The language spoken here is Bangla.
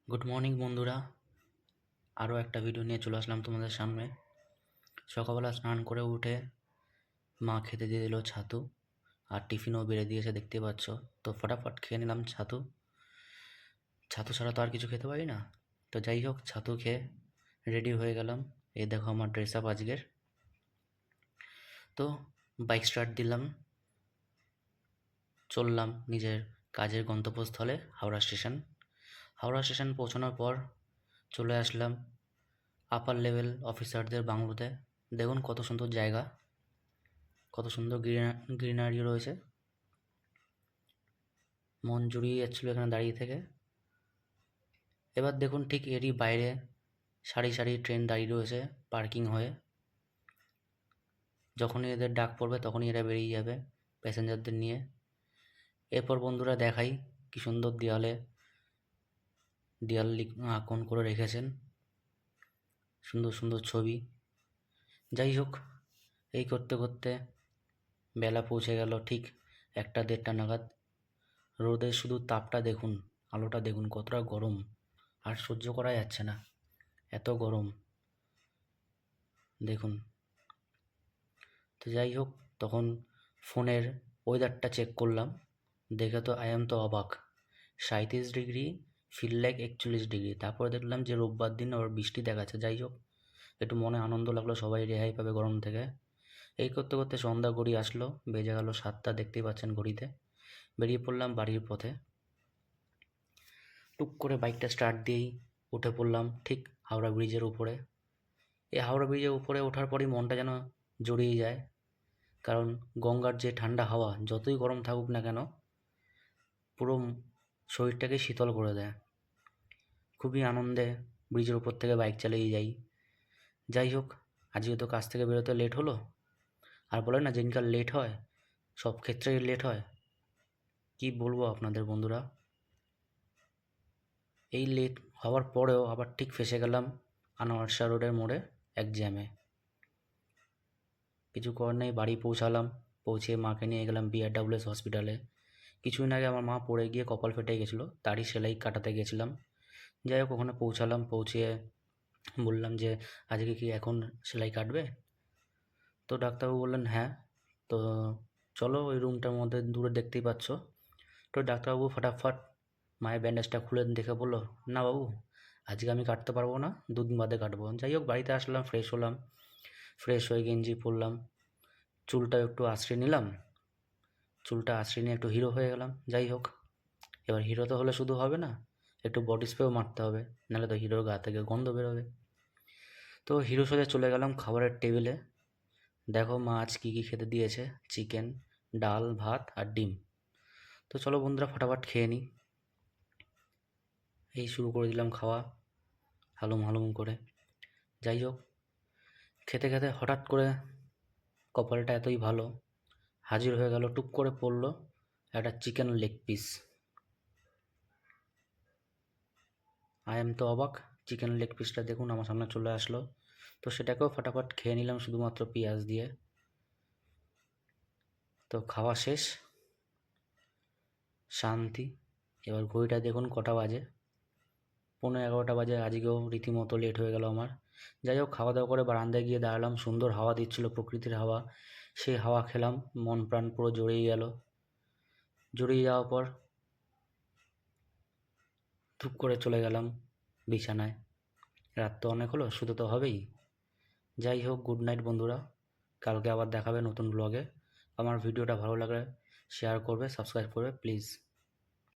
গুড মর্নিং বন্ধুরা, আরও একটা ভিডিও নিয়ে চলে আসলাম তোমাদের সামনে। সকালবেলা স্নান করে উঠে মা খেতে দিয়ে দিল ছাতু, আর টিফিনও বেড়ে দিয়েছে দেখতে পাচ্ছ। তো ফটাফট খেয়ে নিলাম ছাতু। ছাতু ছাড়া তো আর কিছু খেতে পারি না। তো যাই হোক, ছাতু খেয়ে রেডি হয়ে গেলাম। এই দেখো আমার ড্রেস আপ আজকের। তো বাইক স্টার্ট দিলাম, চললাম নিজের কাজের গন্তব্যস্থলে হাওড়া স্টেশন। হাওড়া স্টেশন পৌঁছানোর পর চলে আসলাম আপার লেভেল অফিসারদের বাংলোতে। দেখুন কত সুন্দর জায়গা, কত সুন্দর গ্রিনারি রয়েছে। মন জুড়িয়ে যাচ্ছিলো এখানে দাঁড়িয়ে থেকে। এবার দেখুন ঠিক এরই বাইরে সারি সারি ট্রেন দাঁড়িয়ে রয়েছে পার্কিং হয়ে। যখনই এদের ডাক পড়বে তখনই এরা বেরিয়ে যাবে প্যাসেঞ্জারদের নিয়ে। এরপর বন্ধুরা দেখাই কি সুন্দর দেয়াল আঁকন করে রেখেছেন, সুন্দর সুন্দর ছবি। যাই হোক, এই করতে করতে বেলা পৌঁছে গেল ঠিক 1টা-1:30 নাগাদ। রোদের শুধু তাপটা দেখুন, আলোটা দেখুন কতটা গরম, আর সহ্য করা যাচ্ছে না, এত গরম দেখুন। তো যাই হোক, তখন ফোনের ওয়েদারটা চেক করলাম, দেখে তো আই এম তো অবাক। 37 ডিগ্রি, ফিল লাইক 41 ডিগ্রি। তারপরে দেখলাম যে রোববার দিন আবার বৃষ্টি দেখাচ্ছে। যাই হোক, একটু মনে আনন্দ লাগলো, সবাই রেহাই পাবে গরম থেকে। এই করতে করতে সন্ধ্যা গড়িয়ে আসলো, বেজে গেল 7টা, দেখতেই পাচ্ছেন ঘড়িতে। বেরিয়ে পড়লাম বাড়ির পথে। টুক করে বাইকটা স্টার্ট দিয়েই উঠে পড়লাম ঠিক হাওড়া ব্রিজের উপরে। এই হাওড়া ব্রিজের উপরে ওঠার পরই মনটা যেন জড়িয়ে যায়, কারণ গঙ্গার যে ঠান্ডা হাওয়া যতই গরম থাকুক না কেন পুরো শরীরটাকে শীতল করে দেয়। খুবই আনন্দে ব্রিজের উপর থেকে বাইক চালিয়ে যাই। যাই হোক, আজকে তো কাজ থেকে বেরোতে লেট হলো। আর বলে না, যেদিনকার লেট হয় সব ক্ষেত্রেই লেট হয়। কি বলবো আপনাদের বন্ধুরা, এই লেট হওয়ার পরেও আবার ঠিক ফেঁসে গেলাম আনোয়ার শাহ রোডের মোড়ে এক জ্যামে। কিছু করার নেই, বাড়ি পৌঁছালাম। পৌঁছে মাকে নিয়ে গেলাম বিআরডব্লিউএস হসপিটালে। কিছুদিন আগে আমার মা পড়ে গিয়ে কপাল ফেটে গেছিলো, তারই সেলাই কাটাতে গেছিলাম। যাই হোক, ওখানে পৌঁছালাম। পৌঁছে বললাম যে আজকে কি এখন সেলাই কাটবে? তো ডাক্তারবাবু বললেন হ্যাঁ। তো চলো ওই রুমটার মধ্যে দূরে দেখতেই পাচ্ছ। তো ডাক্তারবাবু ফটাফট মায়ের ব্যান্ডেজটা খুলে দেখে বললো, না বাবু, আজকে আমি কাটতে পারবো না, 2 দিন বাদে কাটবো। যাই হোক, বাড়িতে আসলাম, ফ্রেশ হলাম। ফ্রেশ হয়ে গেঞ্জি পরলাম, চুলটা একটু আঁচড়ে নিলাম। চুলটা আঁচড়ে নিয়ে একটু হিরো হয়ে গেলাম। যাই হোক, এবার হিরো তো হলে শুধু হবে না, একটু বডি স্প্রেও মারতে হবে, নাহলে তো হিরোর গা থেকে গন্ধ বেরোবে। তো হিরো সোজা চলে গেলাম খাবারের টেবিলে। দেখো মা আজ কী কী খেতে দিয়েছে, চিকেন, ডাল, ভাত আর ডিম। তো চলো বন্ধুরা ফটাফট খেয়ে নিই। এই শুরু করে দিলাম খাওয়া হালুম হালুম করে। যাই হোক, খেতে খেতে হঠাৎ করে কপালটা এতই ভালো, হাজির হয়ে গেল, টুপ করে পড়লো একটা chicken leg piece. I am তো অবাক, চিকেন লেগ পিসটা দেখুন আমার সামনে চলে আসলো। তো সেটাকেও ফটাফট খেয়ে নিলাম শুধুমাত্র পেঁয়াজ দিয়ে। তো খাওয়া শেষ, শান্তি। এবার ঘড়িটা দেখুন কটা বাজে, 11:15 বাজে। আজকেও রীতিমতো লেট হয়ে গেল আমার। যাই হোক, খাওয়া দাওয়া করে বারান্দায় গিয়ে দাঁড়ালাম, সুন্দর হাওয়া দিচ্ছিল, প্রকৃতির হাওয়া। সেই হাওয়া খেলাম, মন প্রাণ পুরো জড়িয়ে গেল। জড়িয়ে যাওয়ার পর ধুপ করে চলে গেলাম বিছানায়। রাত তো অনেক হলো, শুতে তো হবেই। যাই হোক, গুড নাইট বন্ধুরা, কালকে আবার দেখাবে নতুন ব্লগে। আমার ভিডিওটা ভালো লাগলে শেয়ার করবে, সাবস্ক্রাইব করবে প্লিজ।